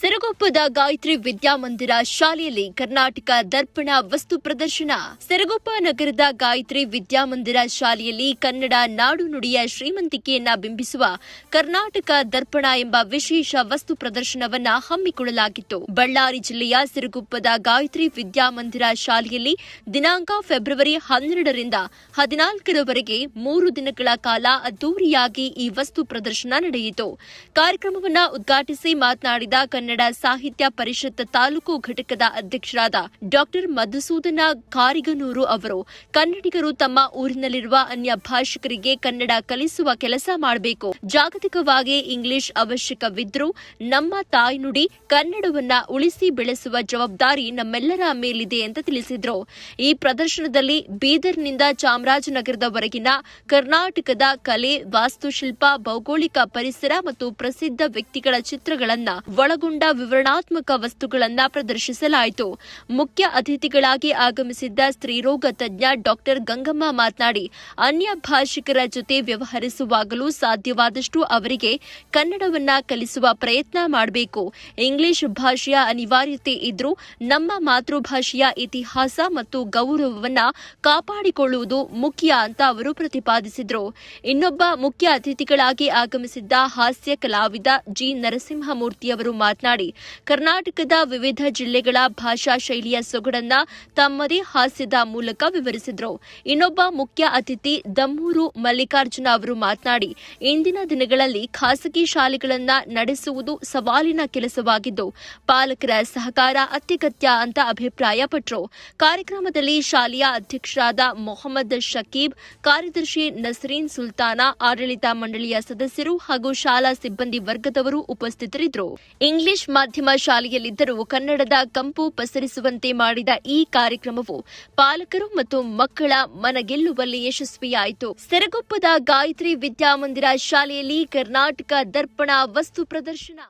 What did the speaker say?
ಸಿರಗುಪ್ಪದ ಗಾಯತ್ರಿ ವಿದ್ಯಾಮಂದಿರ ಶಾಲೆಯಲ್ಲಿ ಕರ್ನಾಟಕ ದರ್ಪಣ ವಸ್ತು ಪ್ರದರ್ಶನ. ಸಿರಗುಪ್ಪ ನಗರದ ಗಾಯತ್ರಿ ವಿದ್ಯಾಮಂದಿರ ಶಾಲೆಯಲ್ಲಿ ಕನ್ನಡ ನಾಡು ನುಡಿಯ ಶ್ರೀಮಂತಿಕೆಯನ್ನ ಬಿಂಬಿಸುವ ಕರ್ನಾಟಕ ದರ್ಪಣ ಎಂಬ ವಿಶೇಷ ವಸ್ತು ಪ್ರದರ್ಶನವನ್ನ ಹಮ್ಮಿಕೊಳ್ಳಲಾಗಿತ್ತು. ಬಳ್ಳಾರಿ ಜಿಲ್ಲೆಯ ಸಿರಗುಪ್ಪದ ಗಾಯತ್ರಿ ವಿದ್ಯಾಮಂದಿರ ಶಾಲೆಯಲ್ಲಿ ದಿನಾಂಕ ಫೆಬ್ರವರಿ 12ರಿಂದ 14ರವರೆಗೆ 3 ದಿನಗಳ ಕಾಲ ಅದ್ದೂರಿಯಾಗಿ ಈ ವಸ್ತು ಪ್ರದರ್ಶನ ನಡೆಯಿತು. ಕಾರ್ಯಕ್ರಮವನ್ನು ಉದ್ಘಾಟಿಸಿ ಮಾತನಾಡಿದ ಕನ್ನಡ ಸಾಹಿತ್ಯ ಪರಿಷತ್ ತಾಲೂಕು ಘಟಕದ ಅಧ್ಯಕ್ಷರಾದ ಡಾಕ್ಟರ್ ಮಧುಸೂದನ ಕಾರಿಗನೂರು ಅವರು, ಕನ್ನಡಿಗರು ತಮ್ಮ ಊರಿನಲ್ಲಿರುವ ಅನ್ಯ ಭಾಷಿಕರಿಗೆ ಕನ್ನಡ ಕಲಿಸುವ ಕೆಲಸ ಮಾಡಬೇಕು. ಜಾಗತಿಕವಾಗಿ ಇಂಗ್ಲಿಷ್ ಅವಶ್ಯಕವಿದ್ರೂ ನಮ್ಮ ತಾಯ್ನುಡಿ ಕನ್ನಡವನ್ನ ಉಳಿಸಿ ಬೆಳೆಸುವ ಜವಾಬ್ದಾರಿ ನಮ್ಮೆಲ್ಲರ ಮೇಲಿದೆ ಅಂತ ತಿಳಿಸಿದರು. ಈ ಪ್ರದರ್ಶನದಲ್ಲಿ ಬೀದರ್ನಿಂದ ಚಾಮರಾಜನಗರದವರೆಗಿನ ಕರ್ನಾಟಕದ ಕಲೆ, ವಾಸ್ತುಶಿಲ್ಪ, ಭೌಗೋಳಿಕ ಪರಿಸರ ಮತ್ತು ಪ್ರಸಿದ್ಧ ವ್ಯಕ್ತಿಗಳ ಚಿತ್ರಗಳನ್ನ ಒಳಗೊಂಡ ವಿವರಣಾತ್ಮಕ ವಸ್ತುಗಳನ್ನು ಪ್ರದರ್ಶಿಸಲಾಯಿತು. ಮುಖ್ಯ ಅತಿಥಿಗಳಾಗಿ ಆಗಮಿಸಿದ್ದ ಸ್ತ್ರೀರೋಗ ತಜ್ಞ ಡಾಕ್ಟರ್ ಗಂಗಮ್ಮ ಮಾತನಾಡಿ, ಅನ್ಯ ಭಾಷಿಕರ ಜೊತೆ ವ್ಯವಹರಿಸುವಾಗಲೂ ಸಾಧ್ಯವಾದಷ್ಟು ಅವರಿಗೆ ಕನ್ನಡವನ್ನ ಕಲಿಸುವ ಪ್ರಯತ್ನ ಮಾಡಬೇಕು. ಇಂಗ್ಲಿಷ್ ಭಾಷೆಯ ಅನಿವಾರ್ಯತೆ ಇದ್ರೂ ನಮ್ಮ ಮಾತೃಭಾಷೆಯ ಇತಿಹಾಸ ಮತ್ತು ಗೌರವವನ್ನ ಕಾಪಾಡಿಕೊಳ್ಳುವುದು ಮುಖ್ಯ ಅಂತ ಅವರು ಪ್ರತಿಪಾದಿಸಿದರು. ಇನ್ನೊಬ್ಬ ಮುಖ್ಯ ಅತಿಥಿಗಳಾಗಿ ಆಗಮಿಸಿದ್ದ ಹಾಸ್ಯ ಕಲಾವಿದ ಜಿ ನರಸಿಂಹಮೂರ್ತಿಯವರು ಮಾತನಾಡಿ, ಕರ್ನಾಟಕದ ವಿವಿಧ ಜಿಲ್ಲೆಗಳ ಭಾಷಾ ಶೈಲಿಯ ಸೊಗಡನ್ನ ತಮ್ಮದೇ ಹಾಸ್ಯದ ಮೂಲಕ ವಿವರಿಸಿದರು. ಇನ್ನೊಬ್ಬ ಮುಖ್ಯ ಅತಿಥಿ ದಮ್ಮೂರು ಮಲ್ಲಿಕಾರ್ಜುನ ಅವರು ಮಾತನಾಡಿ, ಇಂದಿನ ದಿನಗಳಲ್ಲಿ ಖಾಸಗಿ ಶಾಲೆಗಳನ್ನ ನಡೆಸುವುದು ಸವಾಲಿನ ಕೆಲಸವಾಗಿದ್ದು ಪಾಲಕರ ಸಹಕಾರ ಅತ್ಯಗತ್ಯ ಅಂತ ಅಭಿಪ್ರಾಯಪಟ್ಟರು. ಕಾರ್ಯಕ್ರಮದಲ್ಲಿ ಶಾಲೆಯ ಅಧ್ಯಕ್ಷರಾದ ಮೊಹಮ್ಮದ್ ಶಕೀಬ್, ಕಾರ್ಯದರ್ಶಿ ನಸರೀನ್ ಸುಲ್ತಾನ, ಆಡಳಿತ ಮಂಡಳಿಯ ಸದಸ್ಯರು ಹಾಗೂ ಶಾಲಾ ಸಿಬ್ಬಂದಿ ವರ್ಗದವರು ಉಪಸ್ಥಿತರಿದ್ದರು. ಇಂಗ್ಲಿಷ್ ಮಾಧ್ಯಮ ಶಾಲೆಯಲ್ಲಿದ್ದರೂ ಕನ್ನಡದ ಕಂಪು ಪಸರಿಸುವಂತೆ ಮಾಡಿದ ಈ ಕಾರ್ಯಕ್ರಮವು ಪಾಲಕರು ಮತ್ತು ಮಕ್ಕಳ ಮನಗೆಲ್ಲುವಲ್ಲಿ ಯಶಸ್ವಿಯಾಯಿತು. ಸಿರಗುಪ್ಪದ ಗಾಯತ್ರಿ ವಿದ್ಯಾಮಂದಿರ ಶಾಲೆಯಲ್ಲಿ ಕರ್ನಾಟಕ ದರ್ಪಣ ವಸ್ತು ಪ್ರದರ್ಶನ.